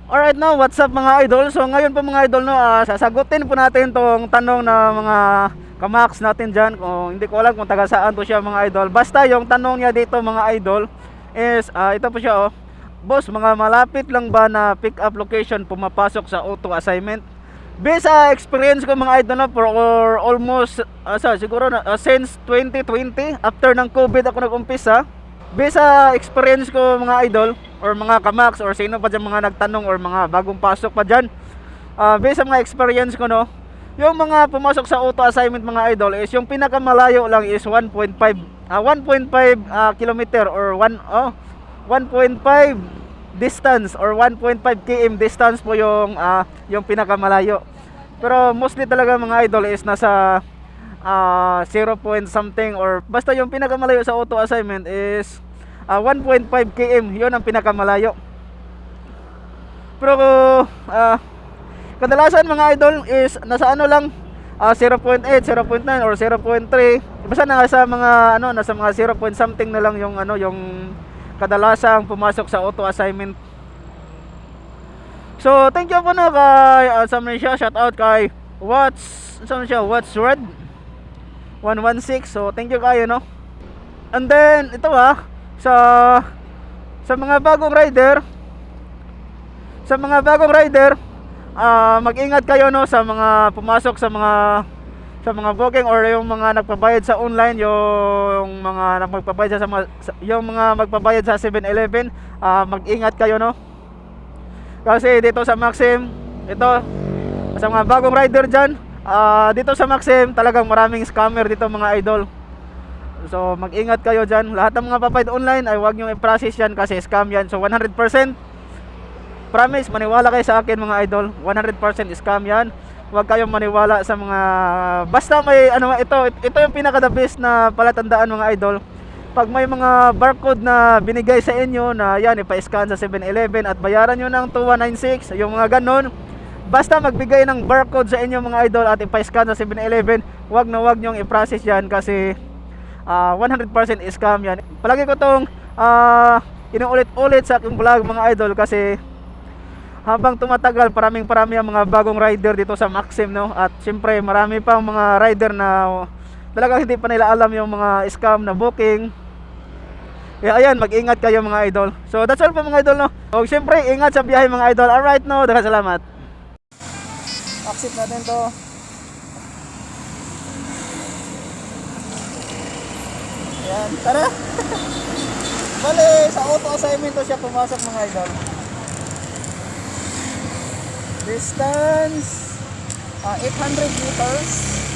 Alright, now what's up mga idol? So ngayon po mga idol, no, sasagutin po natin tong tanong na mga kamaks natin dyan. Kung hindi ko alam kung taga saan po siya mga idol. Basta yung tanong niya dito mga idol is ito po siya, oh. Boss, mga malapit lang ba na pick up location pumapasok sa auto assignment? Based sa experience ko mga idol, no, for almost siguro na, since 2020 after ng COVID ako nag-umpisa. Based sa experience ko mga idol or mga kamaks or sino pa dyan mga nagtanong or mga bagong pasok pa dyan, based sa mga experience ko, no, yung mga pumasok sa auto assignment mga idol is yung pinakamalayo lang is 1.5 kilometer or 1.5 distance or 1.5 km distance po yung pinakamalayo. Pero mostly talaga mga idol is nasa 0 point something or basta yung pinakamalayo sa auto assignment is 1.5 km, yun ang pinakamalayo. Pero kadalasan mga idol is nasa ano lang, 0.8, 0.9 or 0.3. Basta nasa mga 0 point something na lang yung kadalasang pumasok sa auto assignment. So thank you po na kay shout out kay What's Red 116. So thank you kayo, no. And then ito sa mga bagong rider, mag-ingat kayo, no, sa mga pumasok sa mga booking or yung mga nagpabayad sa online, yung mga magpabayad yung mga magpabayad sa 7-Eleven. Mag-ingat kayo, no, kasi dito sa Maxim, ito sa mga bagong rider dyan, dito sa Maxim talagang maraming scammer dito mga idol. So mag-ingat kayo dyan. Lahat ng mga papayad online ay huwag nyo i-process yan kasi scam yan. So 100% promise, maniwala kayo sa akin mga idol, 100% scam yan. Huwag kayong maniwala sa mga basta may ito yung pinaka the best na palatandaan mga idol. Pag may mga barcode na binigay sa inyo na yan ipa-scan sa 7-Eleven at bayaran nyo ng 2196, yung mga ganon, basta magbigay ng barcode sa inyo mga idol at ipa-scan sa 7-Eleven, huwag nyo i-process yan kasi 100% scam yan. Palagi ko tong inuulit-ulit sa aking vlog mga idol kasi habang tumatagal parami ang mga bagong rider dito sa Maxim, no, at syempre marami pang mga rider na talagang hindi pa nila alam yung mga scam na booking. Kaya ayan, mag-ingat kayo mga idol. So that's all po mga idol, no. O syempre ingat sa biyahe mga idol. Alright, no, daghang salamat. Exit natin to. Ayan, tara. Bale, sa auto assignment to siya pumasok mga idol. Distance 800 meters.